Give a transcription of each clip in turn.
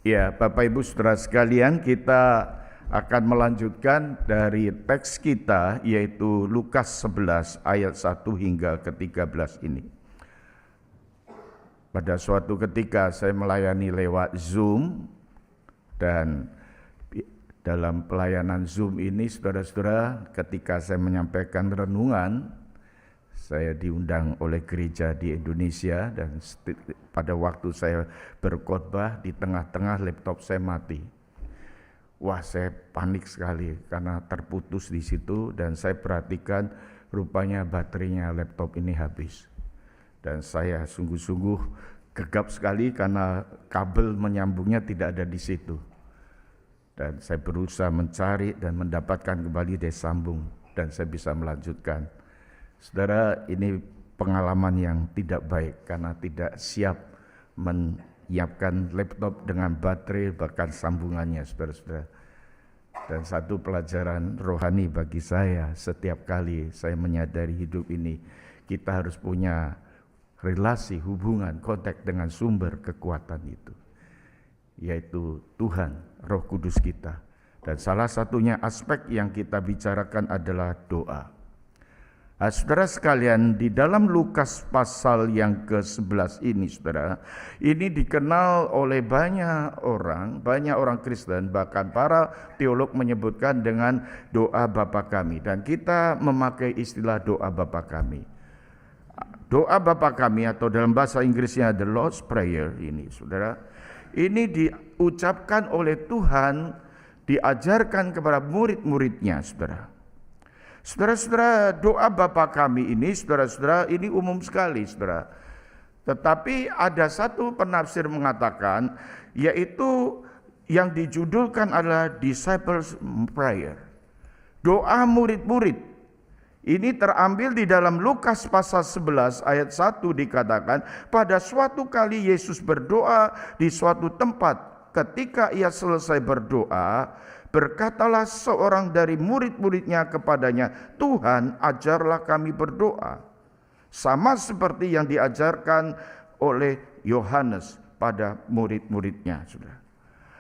Ya, Bapak Ibu Saudara sekalian, kita akan melanjutkan dari teks kita, yaitu Lukas 11 ayat 1 hingga ke-13 ini. Pada suatu ketika saya melayani lewat Zoom, dan dalam pelayanan Zoom ini, saudara-saudara, ketika saya menyampaikan renungan, saya diundang oleh gereja di Indonesia, dan pada waktu saya berkhotbah di tengah-tengah laptop saya mati. Wah, saya panik sekali karena terputus di situ, dan saya perhatikan rupanya baterainya laptop ini habis. Dan saya sungguh-sungguh gegap sekali karena kabel menyambungnya tidak ada di situ. Dan saya berusaha mencari dan mendapatkan kembali dia sambung, dan saya bisa melanjutkan. Saudara, ini pengalaman yang tidak baik karena tidak siap menyiapkan laptop dengan baterai bahkan sambungannya, saudara-saudara. Dan satu pelajaran rohani bagi saya, setiap kali saya menyadari hidup ini, kita harus punya relasi, hubungan, kontak dengan sumber kekuatan itu, yaitu Tuhan, Roh Kudus kita. Dan salah satunya aspek yang kita bicarakan adalah doa. Saudara sekalian, di dalam Lukas pasal yang ke-11 ini, saudara, ini dikenal oleh banyak orang Kristen, bahkan para teolog menyebutkan dengan doa Bapa Kami. Dan kita memakai istilah doa Bapa Kami. Doa Bapa Kami atau dalam bahasa Inggrisnya the Lord's Prayer ini, saudara, ini diucapkan oleh Tuhan, diajarkan kepada murid-muridnya, saudara. Saudara-saudara, doa Bapa Kami ini, saudara-saudara, ini umum sekali, saudara. Tetapi ada satu penafsir mengatakan, yaitu yang dijudulkan adalah Disciples Prayer. Doa murid-murid. Ini terambil di dalam Lukas pasal 11 ayat 1 dikatakan, pada suatu kali Yesus berdoa di suatu tempat. Ketika ia selesai berdoa, berkatalah seorang dari murid-muridnya kepadanya, Tuhan, ajarlah kami berdoa, sama seperti yang diajarkan oleh Yohanes pada murid-muridnya.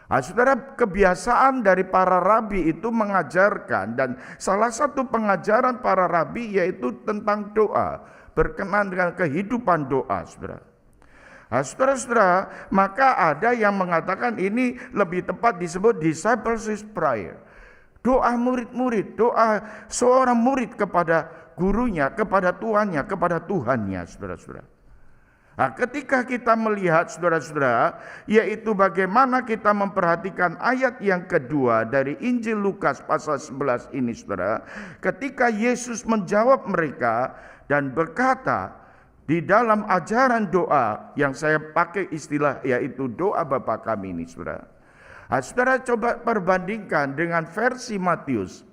Saudara, kebiasaan dari para rabi itu mengajarkan, dan salah satu pengajaran para rabi yaitu tentang doa, berkenaan dengan kehidupan doa, saudara. Saudara-saudara, maka ada yang mengatakan ini lebih tepat disebut discipleship prayer. Doa murid-murid, doa seorang murid kepada gurunya, kepada tuannya, kepada Tuhannya, saudara-saudara. Ketika kita melihat, saudara-saudara, yaitu bagaimana kita memperhatikan ayat yang kedua dari Injil Lukas pasal 11 ini, saudara. Ketika Yesus menjawab mereka dan berkata, di dalam ajaran doa yang saya pakai istilah yaitu doa Bapa Kami ini, saudara. Saudara coba perbandingkan dengan versi Matius.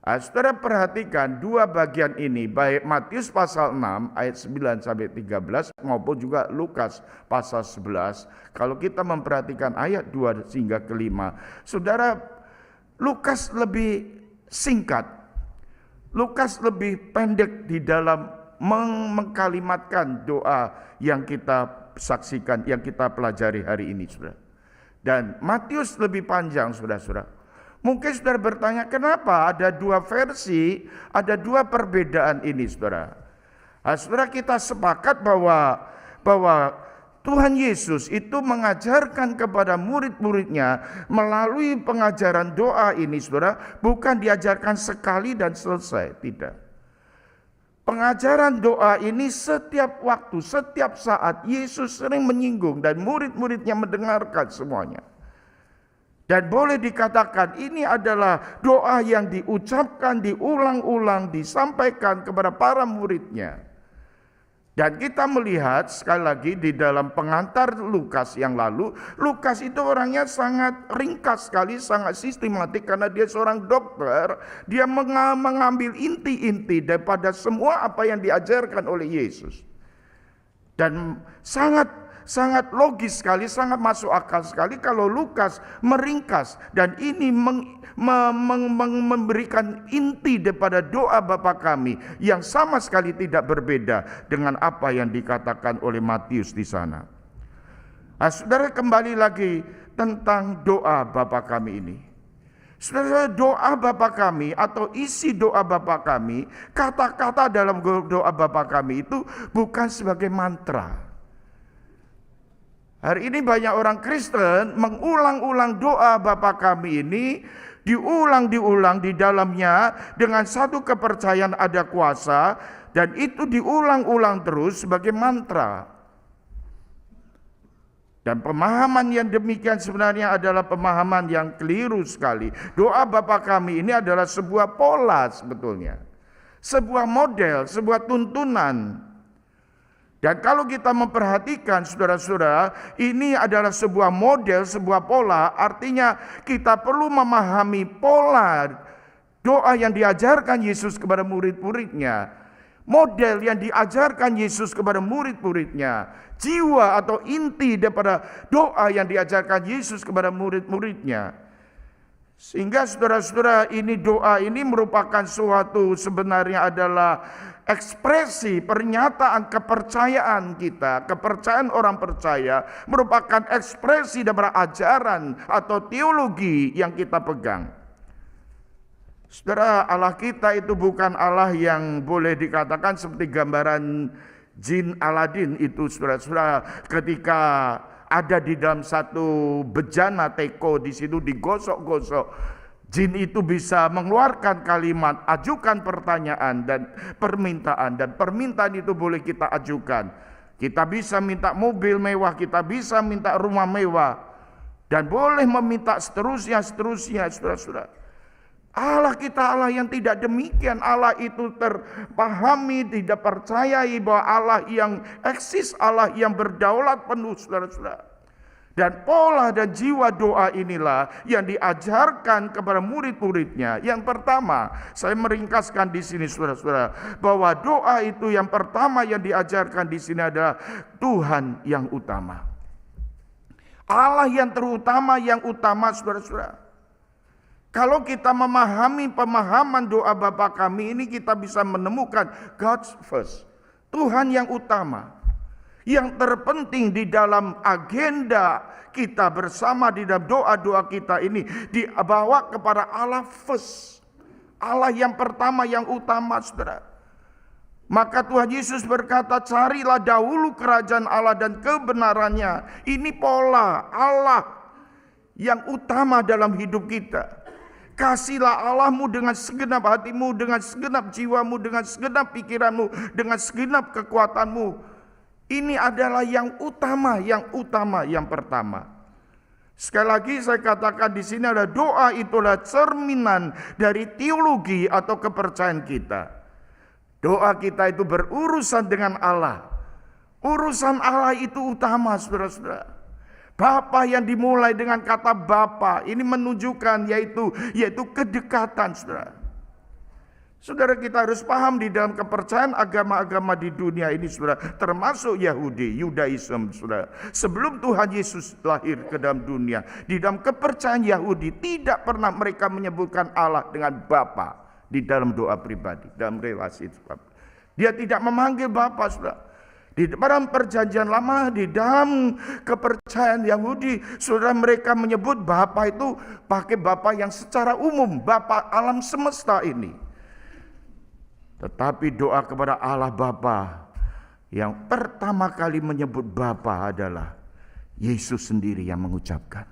Saudara perhatikan dua bagian ini, baik Matius pasal 6 ayat 9 sampai 13 maupun juga Lukas pasal 11. Kalau kita memperhatikan ayat 2 hingga ke 5, saudara, Lukas lebih singkat. Lukas lebih pendek di dalam mengkalimatkan doa yang kita saksikan, yang kita pelajari hari ini, saudara. Dan Matius lebih panjang, saudara-saudara. Mungkin saudara bertanya, kenapa ada dua versi, ada dua perbedaan ini, saudara? Saudara, kita sepakat bahwa Tuhan Yesus itu mengajarkan kepada murid-muridnya melalui pengajaran doa ini, saudara, bukan diajarkan sekali dan selesai, tidak. Pengajaran doa ini setiap waktu, setiap saat Yesus sering menyinggung dan murid-muridnya mendengarkan semuanya. Dan boleh dikatakan ini adalah doa yang diucapkan, diulang-ulang, disampaikan kepada para muridnya. Dan kita melihat sekali lagi di dalam pengantar Lukas yang lalu, Lukas itu orangnya sangat ringkas sekali, sangat sistematik karena dia seorang dokter. Dia mengambil inti-inti daripada semua apa yang diajarkan oleh Yesus. Dan sangat logis sekali, sangat masuk akal sekali kalau Lukas meringkas, dan ini memberikan inti daripada doa Bapa Kami yang sama sekali tidak berbeda dengan apa yang dikatakan oleh Matius di sana. Nah, saudara, kembali lagi tentang doa Bapa kami ini. Saudara, doa Bapa kami atau isi doa Bapa kami, kata-kata dalam doa Bapa kami itu bukan sebagai mantra. Hari ini banyak orang Kristen mengulang-ulang doa Bapa kami ini, diulang-diulang di dalamnya dengan satu kepercayaan ada kuasa, dan itu diulang-ulang terus sebagai mantra. Dan pemahaman yang demikian sebenarnya adalah pemahaman yang keliru sekali. Doa Bapa kami ini adalah sebuah pola sebetulnya. Sebuah model, sebuah tuntunan. Dan kalau kita memperhatikan saudara-saudara, ini adalah sebuah model, sebuah pola, artinya kita perlu memahami pola doa yang diajarkan Yesus kepada murid-muridnya. Model yang diajarkan Yesus kepada murid-muridnya. Jiwa atau inti daripada doa yang diajarkan Yesus kepada murid-muridnya. Sehingga saudara-saudara, ini doa ini merupakan suatu sebenarnya adalah ekspresi pernyataan kepercayaan kita, kepercayaan orang percaya merupakan ekspresi daripada ajaran atau teologi yang kita pegang. Saudara, Allah kita itu bukan Allah yang boleh dikatakan seperti gambaran jin Aladin itu, saudara-saudara, ketika ada di dalam satu bejana teko, di situ digosok-gosok, jin itu bisa mengeluarkan kalimat, ajukan pertanyaan dan permintaan itu boleh kita ajukan. Kita bisa minta mobil mewah, kita bisa minta rumah mewah, dan boleh meminta seterusnya, saudara-saudara. Allah kita Allah yang tidak demikian. Allah itu terpahami, tidak percayai bahwa Allah yang eksis, Allah yang berdaulat penuh, saudara-saudara. Dan pola dan jiwa doa inilah yang diajarkan kepada murid-muridnya. Yang pertama, saya meringkaskan di sini saudara-saudara, bahwa doa itu yang pertama yang diajarkan di sini adalah Tuhan yang utama. Allah yang terutama, yang utama, saudara-saudara. Kalau kita memahami pemahaman doa Bapa kami ini, kita bisa menemukan God's first, Tuhan yang utama, yang terpenting di dalam agenda kita bersama, di dalam doa-doa kita ini dibawa kepada Allah first, Allah yang pertama, yang utama, saudara. Maka Tuhan Yesus berkata, carilah dahulu kerajaan Allah dan kebenarannya. Ini pola Allah yang utama dalam hidup kita. Kasihlah Allahmu dengan segenap hatimu, dengan segenap jiwamu, dengan segenap pikiranmu, dengan segenap kekuatanmu. Ini adalah yang utama, yang pertama. Sekali lagi saya katakan di sini adalah doa itulah cerminan dari teologi atau kepercayaan kita. Doa kita itu berurusan dengan Allah. Urusan Allah itu utama, saudara-saudara. Bapa yang dimulai dengan kata Bapa ini menunjukkan yaitu kedekatan, saudara. Saudara, kita harus paham di dalam kepercayaan agama-agama di dunia ini, saudara, termasuk Yahudi, Yudaism, saudara. Sebelum Tuhan Yesus lahir ke dalam dunia, di dalam kepercayaan Yahudi tidak pernah mereka menyebutkan Allah dengan Bapa di dalam doa pribadi, dalam relasi. Dia tidak memanggil Bapa, saudara. Di dalam perjanjian lama, di dalam kepercayaan Yahudi, saudara, mereka menyebut Bapa itu pakai Bapa yang secara umum, Bapa alam semesta ini. Tetapi doa kepada Allah Bapa yang pertama kali menyebut Bapa adalah Yesus sendiri yang mengucapkan.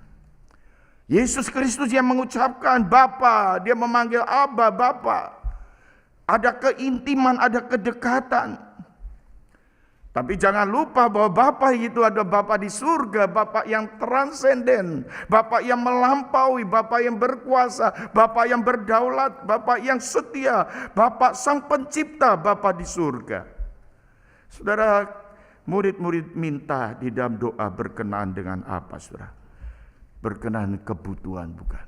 Yesus Kristus yang mengucapkan Bapa, dia memanggil Abba, Bapa. Ada keintiman, ada kedekatan. Tapi jangan lupa bahwa Bapa itu ada Bapa di surga, Bapa yang transenden, Bapa yang melampaui, Bapa yang berkuasa, Bapa yang berdaulat, Bapa yang setia, Bapa sang pencipta, Bapa di surga. Saudara, murid-murid minta di dalam doa berkenaan dengan apa, saudara? Berkenaan kebutuhan, bukan?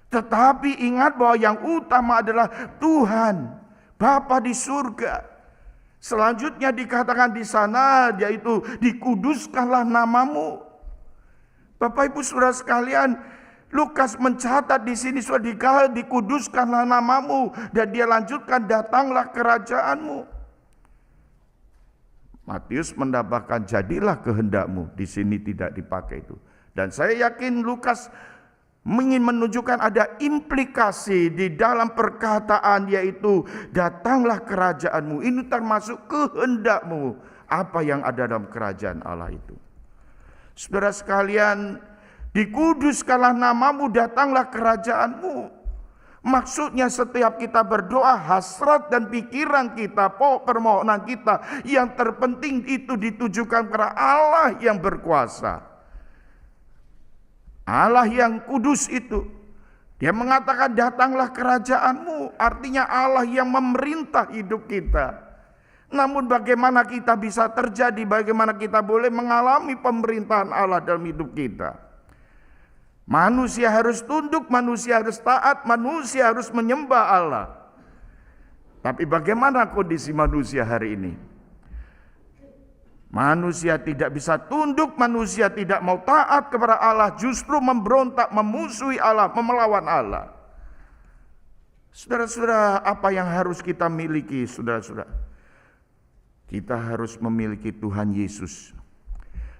Tetapi ingat bahwa yang utama adalah Tuhan, Bapa di surga. Selanjutnya dikatakan di sana, yaitu dikuduskanlah namamu. Bapak Ibu Saudara sekalian, Lukas mencatat di sini sudah dikuduskanlah namamu, dan dia lanjutkan datanglah kerajaanmu. Matius menambahkan jadilah kehendakmu. Di sini tidak dipakai itu. Dan saya yakin Lukas ingin menunjukkan ada implikasi di dalam perkataan, yaitu datanglah kerajaanmu. Ini termasuk kehendakmu, apa yang ada dalam kerajaan Allah itu. Saudara sekalian, dikuduskanlah namamu, datanglah kerajaanmu. Maksudnya setiap kita berdoa, hasrat dan pikiran kita, permohonan kita, yang terpenting itu ditujukan kepada Allah yang berkuasa, Allah yang kudus itu. Dia mengatakan datanglah kerajaanmu, artinya Allah yang memerintah hidup kita. Namun bagaimana kita bisa terjadi, bagaimana kita boleh mengalami pemerintahan Allah dalam hidup kita? Manusia harus tunduk, manusia harus taat, manusia harus menyembah Allah. Tapi bagaimana kondisi manusia hari ini? Manusia tidak bisa tunduk, manusia tidak mau taat kepada Allah, justru memberontak, memusuhi Allah, melawan Allah. Saudara-saudara, apa yang harus kita miliki, saudara-saudara? Kita harus memiliki Tuhan Yesus.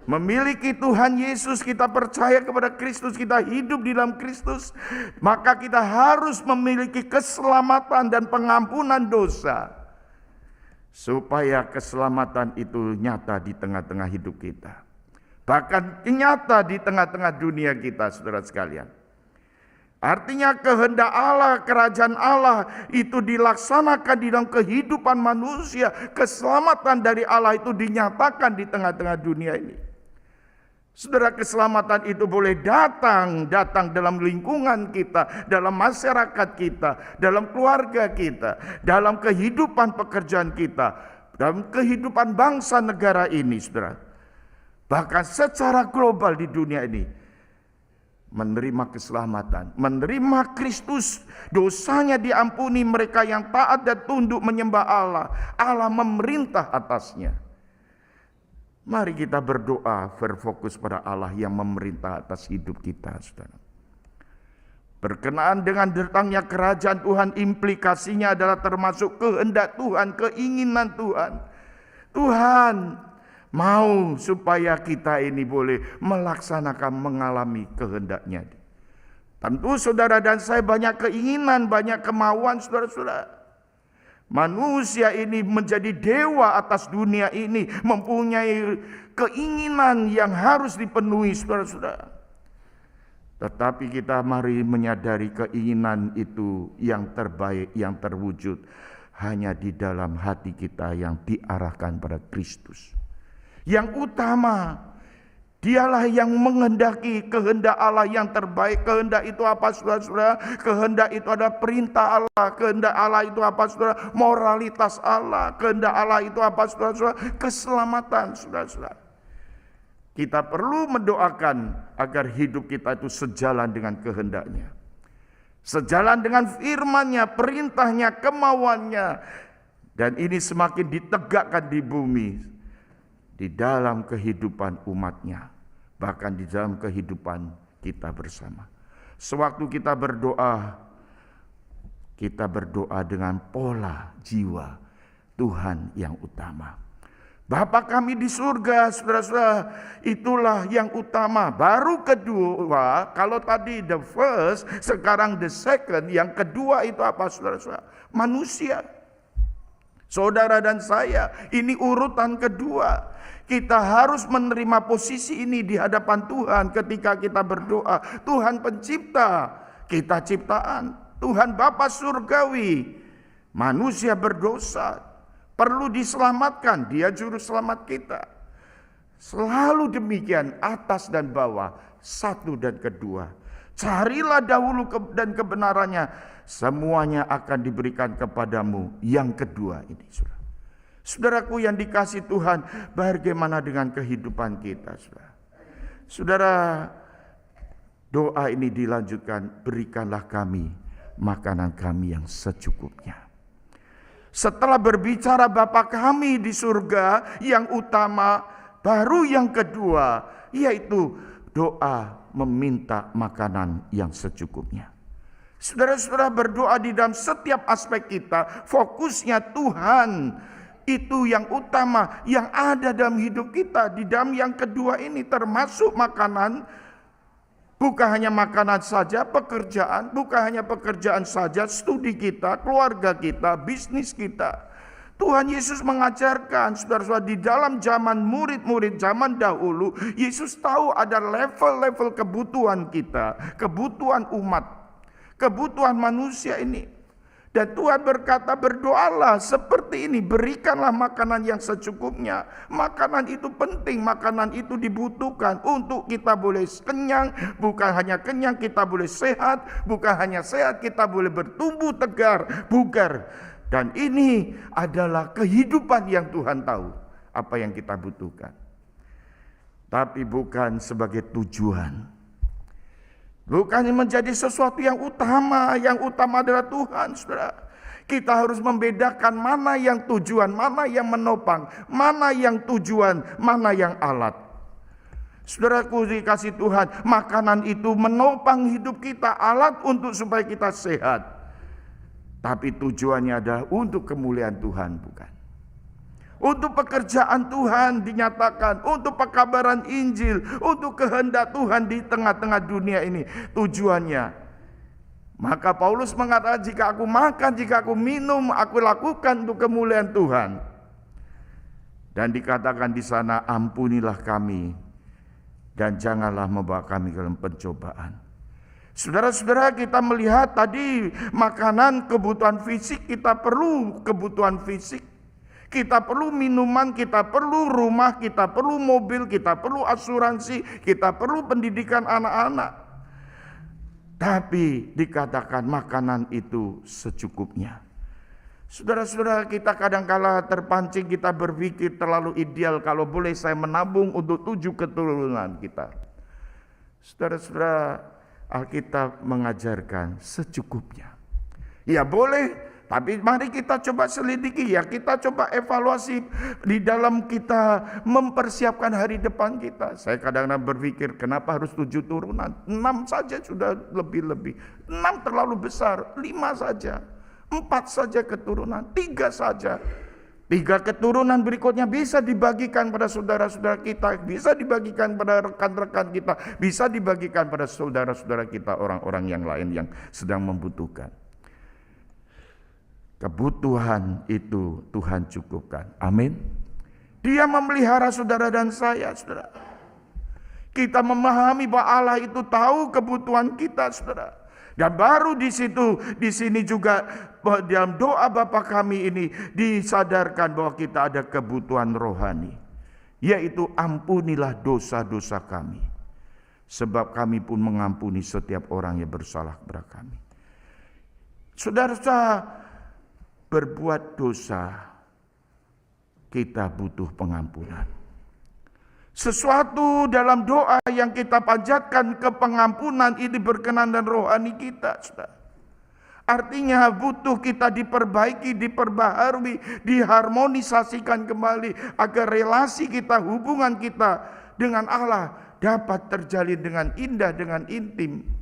Memiliki Tuhan Yesus, kita percaya kepada Kristus, kita hidup di dalam Kristus, maka kita harus memiliki keselamatan dan pengampunan dosa, supaya keselamatan itu nyata di tengah-tengah hidup kita, bahkan nyata di tengah-tengah dunia kita, saudara sekalian. Artinya kehendak Allah, kerajaan Allah itu dilaksanakan di dalam kehidupan manusia. Keselamatan dari Allah itu dinyatakan di tengah-tengah dunia ini. Saudara, keselamatan itu boleh datang dalam lingkungan kita, dalam masyarakat kita, dalam keluarga kita, dalam kehidupan pekerjaan kita, dalam kehidupan bangsa negara ini, saudara. Bahkan secara global di dunia ini, menerima keselamatan, menerima Kristus, dosanya diampuni mereka yang taat dan tunduk menyembah Allah. Allah memerintah atasnya. Mari kita berdoa, berfokus pada Allah yang memerintah atas hidup kita, saudara. Berkenaan dengan datangnya kerajaan Tuhan, implikasinya adalah termasuk kehendak Tuhan, keinginan Tuhan. Tuhan mau supaya kita ini boleh melaksanakan, mengalami kehendaknya. Tentu saudara dan saya banyak keinginan, banyak kemauan, saudara-saudara. Manusia ini menjadi dewa atas dunia ini, mempunyai keinginan yang harus dipenuhi, saudara-saudara. Tetapi kita mari menyadari keinginan itu yang terbaik, yang terwujud hanya di dalam hati kita yang diarahkan pada Kristus. Yang utama, Dialah yang menghendaki kehendak Allah yang terbaik. Kehendak itu apa, saudara-saudara? Kehendak itu adalah perintah Allah. Kehendak Allah itu apa, saudara? Moralitas Allah. Kehendak Allah itu apa, saudara-saudara? Keselamatan, saudara-saudara. Kita perlu mendoakan agar hidup kita itu sejalan dengan kehendaknya. Sejalan dengan firman-Nya, perintahnya, kemauannya. Dan ini semakin ditegakkan di bumi, di dalam kehidupan umatnya, bahkan di dalam kehidupan kita bersama. Sewaktu kita berdoa dengan pola jiwa Tuhan yang utama. Bapa kami di surga, saudara-saudara, itulah yang utama. Baru kedua, kalau tadi the first, sekarang the second, yang kedua itu apa, saudara-saudara? Manusia. Saudara dan saya, ini urutan kedua. Kita harus menerima posisi ini di hadapan Tuhan ketika kita berdoa. Tuhan pencipta, kita ciptaan. Tuhan Bapa surgawi, manusia berdosa, perlu diselamatkan, Dia juru selamat kita. Selalu demikian, atas dan bawah, satu dan kedua. Carilah dahulu dan kebenarannya, semuanya akan diberikan kepadamu. Yang kedua ini, saudara. Saudaraku yang dikasih Tuhan, bagaimana dengan kehidupan kita, saudara? Saudara, doa ini dilanjutkan, berikanlah kami makanan kami yang secukupnya. Setelah berbicara Bapa kami di surga yang utama, baru yang kedua, yaitu doa meminta makanan yang secukupnya. Saudara-saudara, berdoa di dalam setiap aspek kita, fokusnya Tuhan Itu yang utama yang ada dalam hidup kita. Di dalam yang kedua ini termasuk makanan. Bukan hanya makanan saja, pekerjaan. Bukan hanya pekerjaan saja, studi kita, keluarga kita, bisnis kita. Tuhan Yesus mengajarkan, saudara-saudara, di dalam zaman murid-murid zaman dahulu, Yesus tahu ada level-level kebutuhan kita, kebutuhan umat, kebutuhan manusia ini. Dan Tuhan berkata, berdoalah seperti ini, berikanlah makanan yang secukupnya. Makanan itu penting, makanan itu dibutuhkan untuk kita boleh kenyang. Bukan hanya kenyang, kita boleh sehat. Bukan hanya sehat, kita boleh bertumbuh tegar, bugar. Dan ini adalah kehidupan yang Tuhan tahu apa yang kita butuhkan. Tapi bukan sebagai tujuan. Bukan menjadi sesuatu yang utama adalah Tuhan, saudara. Kita harus membedakan mana yang tujuan, mana yang menopang, mana yang tujuan, mana yang alat. Saudaraku dikasih Tuhan, makanan itu menopang hidup kita, alat untuk supaya kita sehat. Tapi tujuannya adalah untuk kemuliaan Tuhan, bukan. Untuk pekerjaan Tuhan dinyatakan, untuk pekabaran Injil, untuk kehendak Tuhan di tengah-tengah dunia ini. Tujuannya. Maka Paulus mengatakan, jika aku makan, jika aku minum, aku lakukan untuk kemuliaan Tuhan. Dan dikatakan di sana, ampunilah kami dan janganlah membawa kami ke dalam pencobaan. Saudara-saudara, kita melihat tadi makanan, kebutuhan fisik, kita perlu kebutuhan fisik. Kita perlu minuman, kita perlu rumah, kita perlu mobil, kita perlu asuransi, kita perlu pendidikan anak-anak. Tapi dikatakan makanan itu secukupnya. Saudara-saudara, kita kadang-kala terpancing, kita berpikir terlalu ideal. Kalau boleh saya menabung untuk 7 keturunan kita. Saudara-saudara, Alkitab mengajarkan secukupnya. Ya boleh. Tapi mari kita coba selidiki ya, kita coba evaluasi di dalam kita mempersiapkan hari depan kita. Saya kadang-kadang berpikir kenapa harus 7 turunan, 6 saja sudah lebih-lebih. 6 terlalu besar, 5 saja, 4 saja keturunan, 3 saja. 3 keturunan berikutnya bisa dibagikan pada saudara-saudara kita, bisa dibagikan pada rekan-rekan kita, bisa dibagikan pada saudara-saudara kita, orang-orang yang lain yang sedang membutuhkan. Kebutuhan itu Tuhan cukupkan. Amin. Dia memelihara saudara dan saya, saudara. Kita memahami bahwa Allah itu tahu kebutuhan kita, saudara. Dan baru di sini juga dalam doa Bapa kami ini disadarkan bahwa kita ada kebutuhan rohani, yaitu ampunilah dosa-dosa kami, sebab kami pun mengampuni setiap orang yang bersalah kepada kami. Saudara-saudara, berbuat dosa, kita butuh pengampunan. Sesuatu dalam doa yang kita panjatkan ke pengampunan ini berkenan dan rohani kita, saudara. Artinya butuh kita diperbaiki, diperbaharui, diharmonisasikan kembali agar relasi kita, hubungan kita dengan Allah dapat terjalin dengan indah, dengan intim.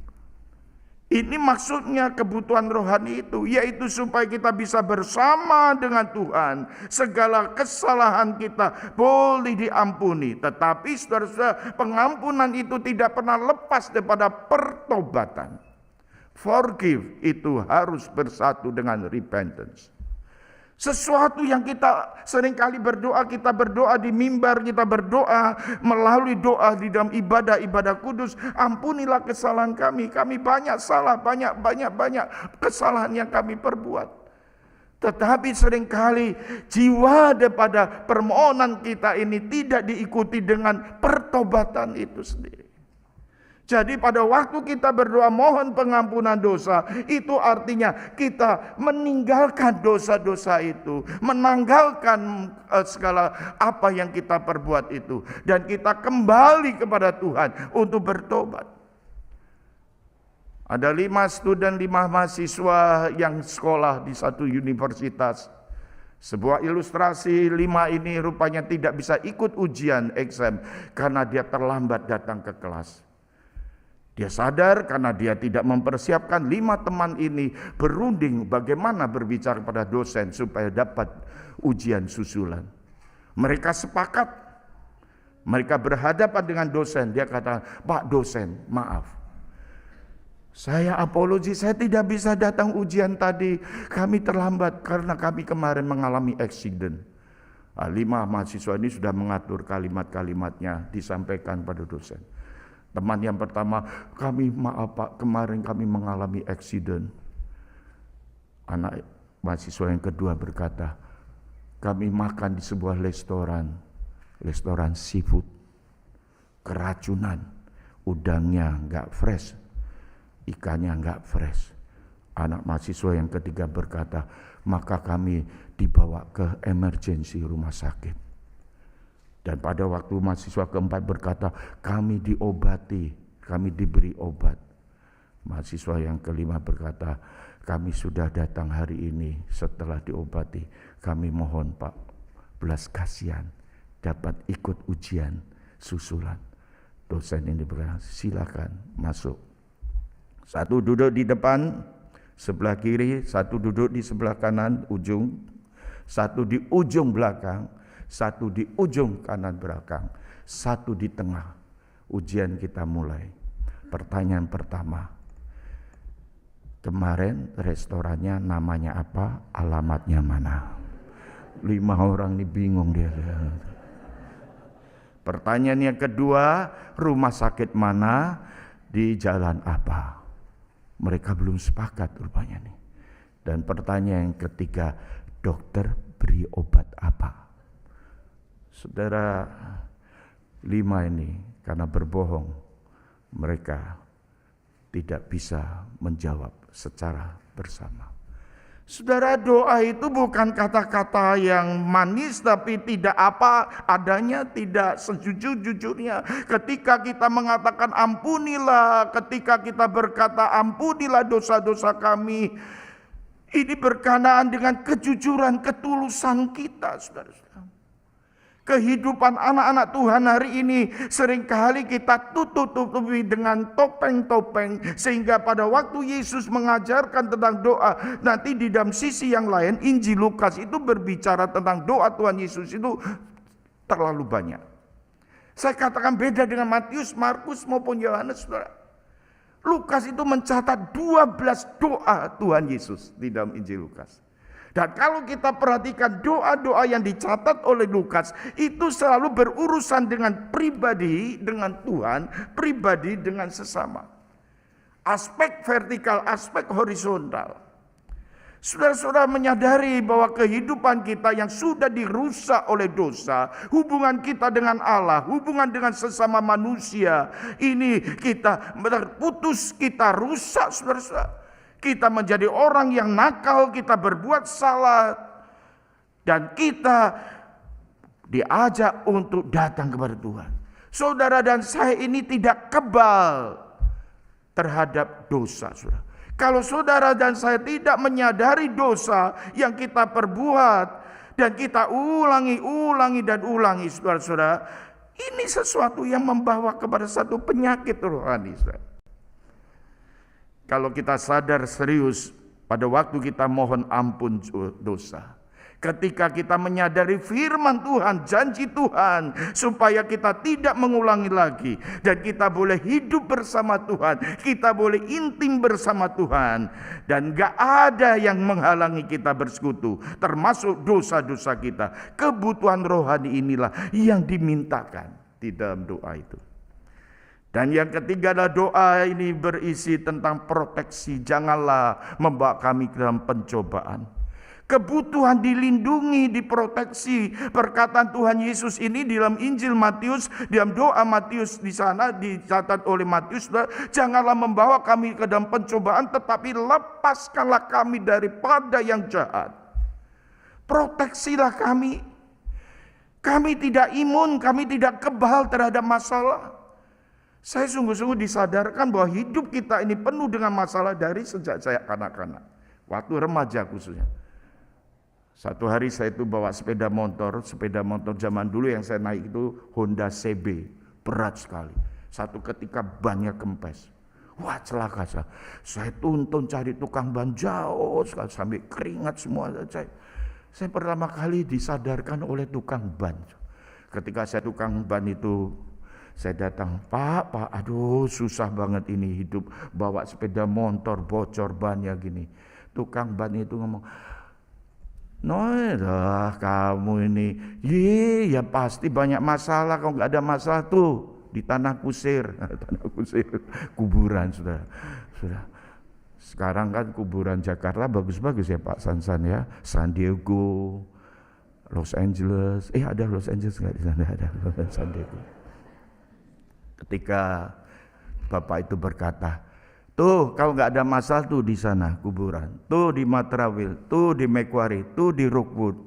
Ini maksudnya kebutuhan rohani itu, yaitu supaya kita bisa bersama dengan Tuhan. Segala kesalahan kita boleh diampuni. Tetapi saudara-saudara, pengampunan itu tidak pernah lepas daripada pertobatan. Forgive itu harus bersatu dengan repentance. Sesuatu yang kita seringkali berdoa, kita berdoa di mimbar, kita berdoa melalui doa di dalam ibadah kudus. Ampunilah kesalahan kami. Kami banyak salah, banyak kesalahan yang kami perbuat. Tetapi seringkali jiwa daripada permohonan kita ini tidak diikuti dengan pertobatan itu sendiri. Jadi pada waktu kita berdoa mohon pengampunan dosa, itu artinya kita meninggalkan dosa-dosa itu, menanggalkan segala apa yang kita perbuat itu, dan kita kembali kepada Tuhan untuk bertobat. Ada 5 mahasiswa yang sekolah di satu universitas. Sebuah ilustrasi 5 ini rupanya tidak bisa ikut ujian exam karena dia terlambat datang ke kelas. Dia sadar karena dia tidak mempersiapkan 5 teman ini berunding bagaimana berbicara pada dosen supaya dapat ujian susulan. Mereka sepakat, mereka berhadapan dengan dosen. Dia kata, "Pak dosen, maaf. Saya apologi, saya tidak bisa datang ujian tadi. Kami terlambat karena kami kemarin mengalami accident." 5 mahasiswa ini sudah mengatur kalimat-kalimatnya disampaikan pada dosen. Teman yang pertama, "Kami maaf Pak, kemarin kami mengalami accident." Anak mahasiswa yang kedua berkata, "Kami makan di sebuah restoran seafood, keracunan, udangnya enggak fresh, ikannya enggak fresh." Anak mahasiswa yang ketiga berkata, "Maka kami dibawa ke emergency rumah sakit." Dan pada waktu mahasiswa keempat berkata, "Kami diobati, kami diberi obat." Mahasiswa yang kelima berkata, "Kami sudah datang hari ini setelah diobati. Kami mohon Pak, belas kasihan dapat ikut ujian susulan." Dosen ini berkata, "Silakan masuk." Satu duduk di depan sebelah kiri, satu duduk di sebelah kanan ujung, satu di ujung belakang, satu di ujung kanan belakang, satu di tengah. Ujian kita mulai. Pertanyaan pertama, kemarin restorannya namanya apa, alamatnya mana? 5 orang ini bingung dia. Pertanyaan yang kedua, rumah sakit mana, di jalan apa? Mereka belum sepakat rupanya nih. Dan pertanyaan yang ketiga, dokter beri obat apa? Saudara, 5 ini karena berbohong, mereka tidak bisa menjawab secara bersama. Saudara, doa itu bukan kata-kata yang manis tapi tidak apa adanya, tidak sejujur-jujurnya. Ketika kita mengatakan ampunilah, ketika kita berkata ampunilah dosa-dosa kami, ini berkenaan dengan kejujuran, ketulusan kita, saudara-saudara. Kehidupan anak-anak Tuhan hari ini seringkali kita tutup-tutupi dengan topeng-topeng, sehingga pada waktu Yesus mengajarkan tentang doa, nanti di dalam sisi yang lain Injil Lukas itu berbicara tentang doa Tuhan Yesus itu terlalu banyak. Saya katakan beda dengan Matius, Markus maupun Yohanes, saudara. Lukas itu mencatat 12 doa Tuhan Yesus di dalam Injil Lukas. Dan kalau kita perhatikan doa-doa yang dicatat oleh Lukas, itu selalu berurusan dengan pribadi dengan Tuhan, pribadi dengan sesama. Aspek vertikal, aspek horizontal. Saudara-saudara menyadari bahwa kehidupan kita yang sudah dirusak oleh dosa, hubungan kita dengan Allah, hubungan dengan sesama manusia, ini kita terputus, kita rusak, saudara-saudara. Kita menjadi orang yang nakal, kita berbuat salah, dan kita diajak untuk datang kepada Tuhan. Saudara dan saya ini tidak kebal terhadap dosa, saudara. Kalau saudara dan saya tidak menyadari dosa yang kita perbuat dan kita ulangi dan ulangi, saudara-saudara, ini sesuatu yang membawa kepada satu penyakit rohani, saudara. Kalau kita sadar serius pada waktu kita mohon ampun dosa, ketika kita menyadari firman Tuhan, janji Tuhan supaya kita tidak mengulangi lagi, dan kita boleh hidup bersama Tuhan, kita boleh intim bersama Tuhan, dan gak ada yang menghalangi kita bersekutu, termasuk dosa-dosa kita. Kebutuhan rohani inilah yang dimintakan di dalam doa itu. Dan yang ketiga adalah doa ini berisi tentang proteksi. Janganlah membawa kami ke dalam pencobaan. Kebutuhan dilindungi, diproteksi. Perkataan Tuhan Yesus ini di dalam Injil Matius, di dalam doa Matius di sana dicatat oleh Matius, janganlah membawa kami ke dalam pencobaan, tetapi lepaskanlah kami daripada yang jahat. Proteksilah kami. Kami tidak imun, kami tidak kebal terhadap masalah. Saya sungguh-sungguh disadarkan bahwa hidup kita ini penuh dengan masalah dari sejak saya kanak-kanak. Waktu remaja khususnya. Satu hari saya itu bawa sepeda motor zaman dulu yang saya naik itu Honda CB. Berat sekali. Satu ketika banyak kempes. Wah celaka saya tuntun cari tukang ban jauh sekali sampai keringat semua. Saya pertama kali disadarkan oleh tukang ban. Ketika saya tukang ban itu, saya datang, Pak, aduh susah banget ini hidup, bawa sepeda motor bocor bannya gini. Tukang ban itu ngomong, Noilah kamu ini, ya pasti banyak masalah, kalau nggak ada masalah tuh di tanah kusir, kuburan sudah. Sekarang kan kuburan Jakarta bagus-bagus ya Pak Sansan ya, San Diego, Los Angeles, ada Los Angeles nggak di sana? Ada San Diego. Ketika Bapak itu berkata, tuh kalau nggak ada masalah tuh di sana kuburan, tuh di Matraville, tuh di Macquarie, tuh di Rookwood.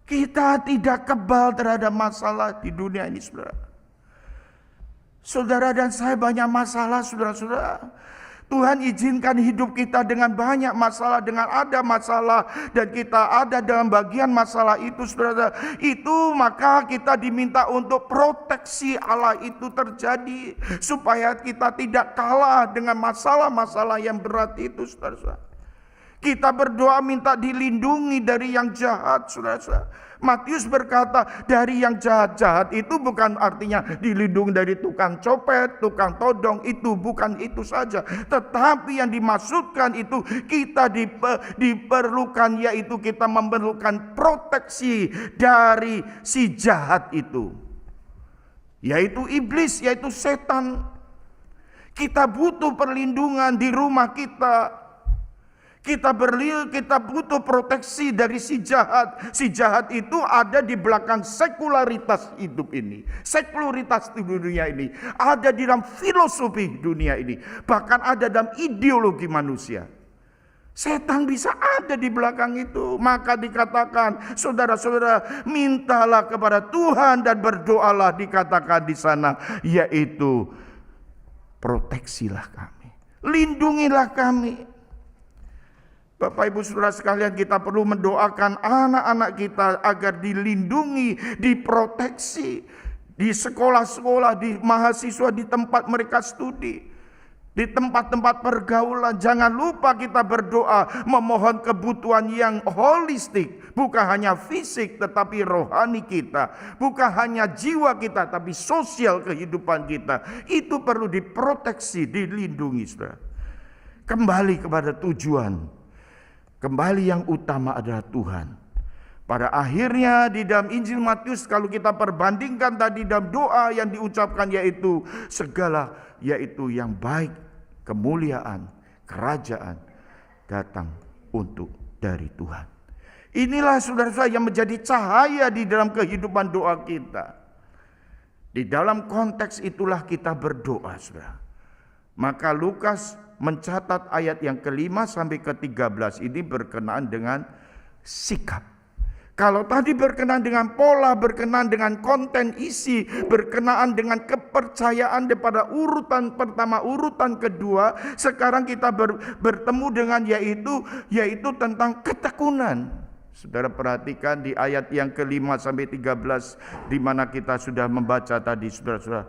Kita tidak kebal terhadap masalah di dunia ini, saudara. Saudara dan saya banyak masalah, saudara-saudara. Tuhan izinkan hidup kita dengan banyak masalah, dengan ada masalah, dan kita ada dalam bagian masalah itu, saudara. Itu maka kita diminta untuk proteksi Allah itu terjadi, supaya kita tidak kalah dengan masalah-masalah yang berat itu, saudara. Kita berdoa minta dilindungi dari yang jahat, saudara. Matius berkata, dari yang jahat-jahat itu bukan artinya dilindungi dari tukang copet, tukang todong, itu bukan itu saja. Tetapi yang dimaksudkan itu kita diperlukan, yaitu kita memerlukan proteksi dari si jahat itu, yaitu iblis, yaitu setan. Kita butuh perlindungan di rumah kita. Kita butuh proteksi dari si jahat. Si jahat itu ada di belakang sekularitas hidup ini. Sekularitas di dunia ini. Ada di dalam filosofi dunia ini. Bahkan ada dalam ideologi manusia. Setan bisa ada di belakang itu. Maka dikatakan, saudara-saudara, mintalah kepada Tuhan dan berdoalah, dikatakan di sana, yaitu proteksilah kami. Lindungilah kami. Bapak Ibu Saudara sekalian, kita perlu mendoakan anak-anak kita agar dilindungi, diproteksi di sekolah-sekolah, di mahasiswa, di tempat mereka studi, di tempat-tempat pergaulan. Jangan lupa kita berdoa memohon kebutuhan yang holistik, bukan hanya fisik tetapi rohani kita, bukan hanya jiwa kita tapi sosial kehidupan kita. Itu perlu diproteksi, dilindungi, saudara. Kembali kepada tujuan. Kembali yang utama adalah Tuhan. Pada akhirnya di dalam Injil Matius, kalau kita perbandingkan tadi dalam doa yang diucapkan, yaitu segala, yaitu yang baik, kemuliaan, kerajaan datang untuk dari Tuhan. Inilah saudara-saudara yang menjadi cahaya di dalam kehidupan doa kita. Di dalam konteks itulah kita berdoa, saudara. Maka Lukas mencatat ayat yang ke-5 sampai ke-13 ini berkenaan dengan sikap. Kalau tadi berkenaan dengan pola, berkenaan dengan konten isi, berkenaan dengan kepercayaan daripada urutan pertama, urutan kedua, sekarang kita bertemu dengan yaitu tentang ketekunan. Saudara perhatikan di ayat yang ke-5 sampai 13 di mana kita sudah membaca tadi, saudara-saudara.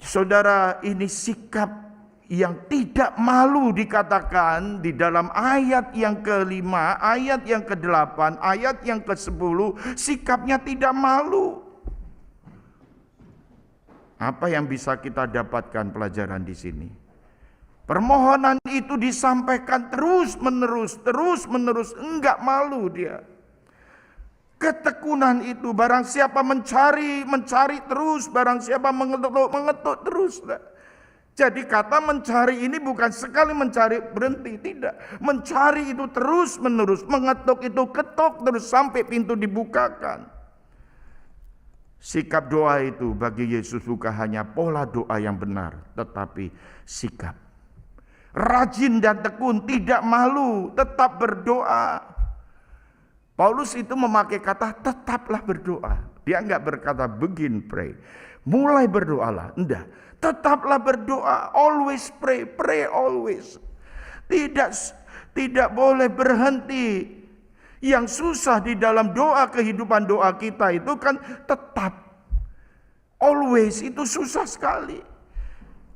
Saudara, ini sikap yang tidak malu dikatakan di dalam ayat yang ke-5, ayat yang ke-8, ayat yang ke-10, sikapnya tidak malu. Apa yang bisa kita dapatkan pelajaran di sini? Permohonan itu disampaikan terus-menerus, enggak malu dia. Ketekunan itu, barang siapa mencari terus, barang siapa mengetuk terus. Jadi kata mencari ini bukan sekali mencari berhenti, tidak. Mencari itu terus menerus, mengetuk itu ketuk terus sampai pintu dibukakan. Sikap doa itu bagi Yesus bukan hanya pola doa yang benar, tetapi sikap. Rajin dan tekun, tidak malu, tetap berdoa. Paulus itu memakai kata tetaplah berdoa. Dia enggak berkata begin pray, mulai berdoalah, enggak. Tetaplah berdoa, always pray, pray always. Tidak boleh berhenti. Yang susah di dalam doa, kehidupan doa kita itu kan tetap. Always itu susah sekali.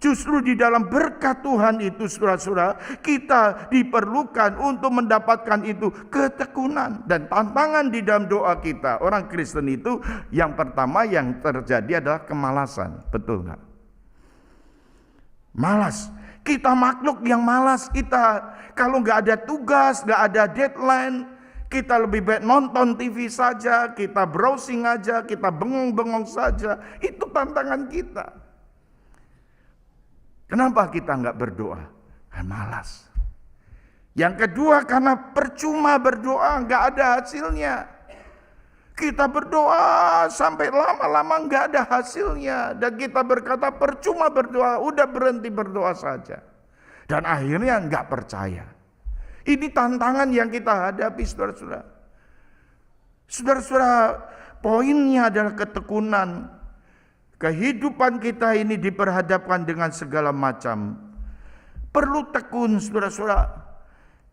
Justru di dalam berkat Tuhan itu, saudara-saudara, kita diperlukan untuk mendapatkan itu ketekunan dan tantangan di dalam doa kita. Orang Kristen itu yang pertama yang terjadi adalah kemalasan. Betul nggak? Malas. Kita makhluk yang malas. Kita kalau nggak ada tugas, nggak ada deadline, kita lebih baik nonton TV saja, kita browsing aja, kita bengong-bengong saja. Itu tantangan kita. Kenapa kita nggak berdoa? Malas. Yang kedua, karena percuma berdoa, nggak ada hasilnya. Kita berdoa sampai lama-lama nggak ada hasilnya, dan kita berkata percuma berdoa, udah berhenti berdoa saja. Dan akhirnya nggak percaya. Ini tantangan yang kita hadapi, saudara-saudara. Saudara-saudara, poinnya adalah ketekunan. Kehidupan kita ini diperhadapkan dengan segala macam. Perlu tekun, saudara-saudara.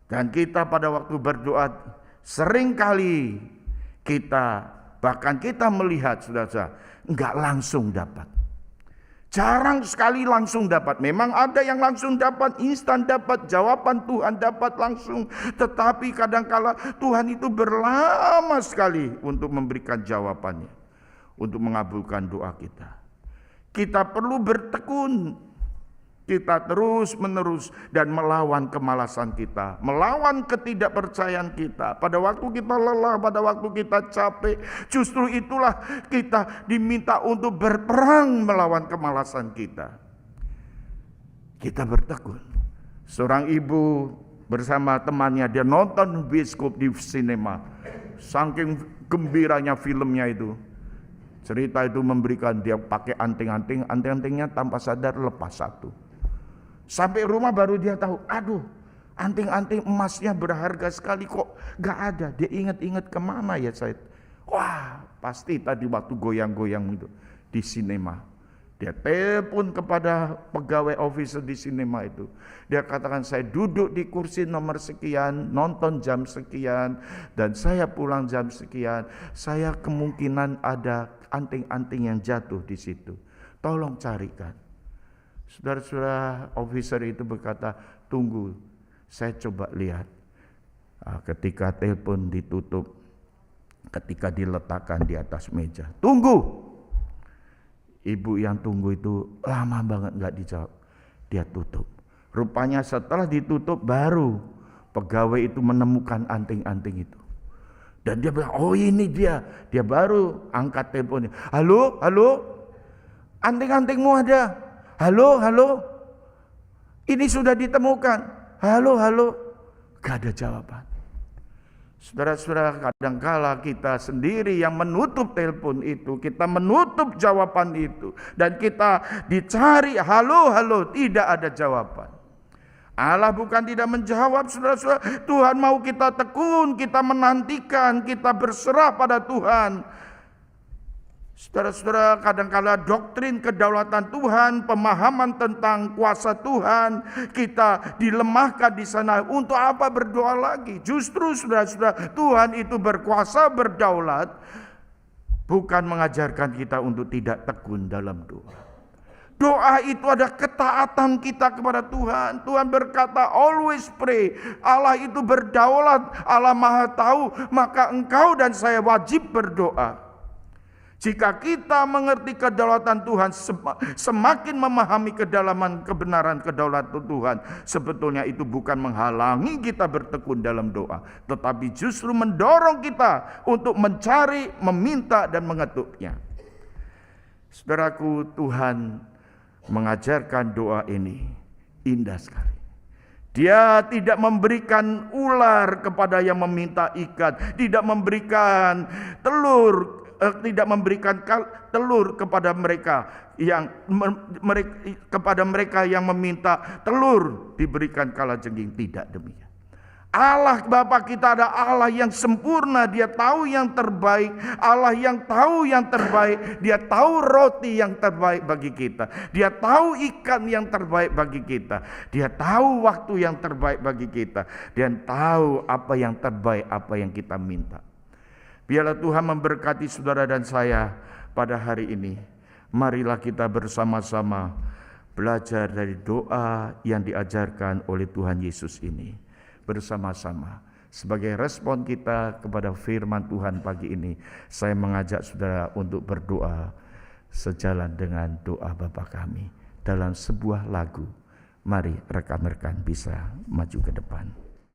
Dan kita pada waktu berdoa seringkali bahkan kita melihat, saudara-saudara, enggak langsung dapat. Jarang sekali langsung dapat. Memang ada yang langsung dapat, instan dapat, jawaban Tuhan dapat langsung. Tetapi kadangkala Tuhan itu berlama sekali untuk memberikan jawabannya, untuk mengabulkan doa kita. Kita perlu bertekun. Kita terus menerus dan melawan kemalasan kita, melawan ketidakpercayaan kita. Pada waktu kita lelah, pada waktu kita capek, justru itulah kita diminta untuk berperang melawan kemalasan kita. Kita bertekun. Seorang ibu bersama temannya, dia nonton bioskop di sinema. Saking gembiranya filmnya itu. Cerita itu memberikan dia pakai anting-antingnya tanpa sadar lepas satu. Sampai rumah baru dia tahu, aduh, anting-anting emasnya berharga sekali kok gak ada. Dia ingat-ingat kemana ya saya. Wah, pasti tadi waktu goyang-goyang itu di sinema. Dia telepon kepada pegawai officer di sinema itu. Dia katakan, saya duduk di kursi nomor sekian, nonton jam sekian, dan saya pulang jam sekian. Saya kemungkinan ada anting-anting yang jatuh di situ. Tolong carikan. Saudara-saudara, officer itu berkata, tunggu, saya coba lihat. Ketika telepon ditutup, ketika diletakkan di atas meja, tunggu. Ibu yang tunggu itu lama banget gak dijawab. Dia tutup. Rupanya setelah ditutup baru pegawai itu menemukan anting-anting itu. Dan dia bilang, oh ini dia. Dia baru angkat teleponnya. Halo, anting-antingmu ada? Halo, ini sudah ditemukan. Halo, gak ada jawaban. Saudara-saudara, kadangkala kita sendiri yang menutup telepon itu, kita menutup jawaban itu, dan kita dicari halo, tidak ada jawaban. Allah bukan tidak menjawab, saudara-saudara. Tuhan mau kita tekun, kita menantikan, kita berserah pada Tuhan. Saudara-saudara, kadangkala doktrin kedaulatan Tuhan, pemahaman tentang kuasa Tuhan, kita dilemahkan di sana. Untuk apa berdoa lagi? Justru saudara-saudara, Tuhan itu berkuasa, berdaulat, bukan mengajarkan kita untuk tidak tekun dalam doa. Doa itu ada ketaatan kita kepada Tuhan. Tuhan berkata, always pray. Allah itu berdaulat, Allah Maha Tahu, maka engkau dan saya wajib berdoa. Jika kita mengerti kedaulatan Tuhan, semakin memahami kedalaman kebenaran kedaulatan Tuhan, sebetulnya itu bukan menghalangi kita bertekun dalam doa, tetapi justru mendorong kita untuk mencari, meminta, dan mengetuknya. Saudaraku, Tuhan mengajarkan doa ini indah sekali. Dia tidak memberikan ular kepada yang meminta ikan, tidak memberikan telur kepada mereka yang meminta telur diberikan kalajengking. Tidak demikian. Allah Bapa kita ada Allah yang sempurna. Dia tahu yang terbaik. Allah yang tahu yang terbaik. Dia tahu roti yang terbaik bagi kita. Dia tahu ikan yang terbaik bagi kita. Dia tahu waktu yang terbaik bagi kita. Dia tahu apa yang terbaik, apa yang kita minta. Biarlah Tuhan memberkati saudara dan saya pada hari ini. Marilah kita bersama-sama belajar dari doa yang diajarkan oleh Tuhan Yesus ini bersama-sama. Sebagai respon kita kepada firman Tuhan pagi ini, saya mengajak saudara untuk berdoa sejalan dengan doa Bapa kami dalam sebuah lagu. Mari rekan-rekan bisa maju ke depan.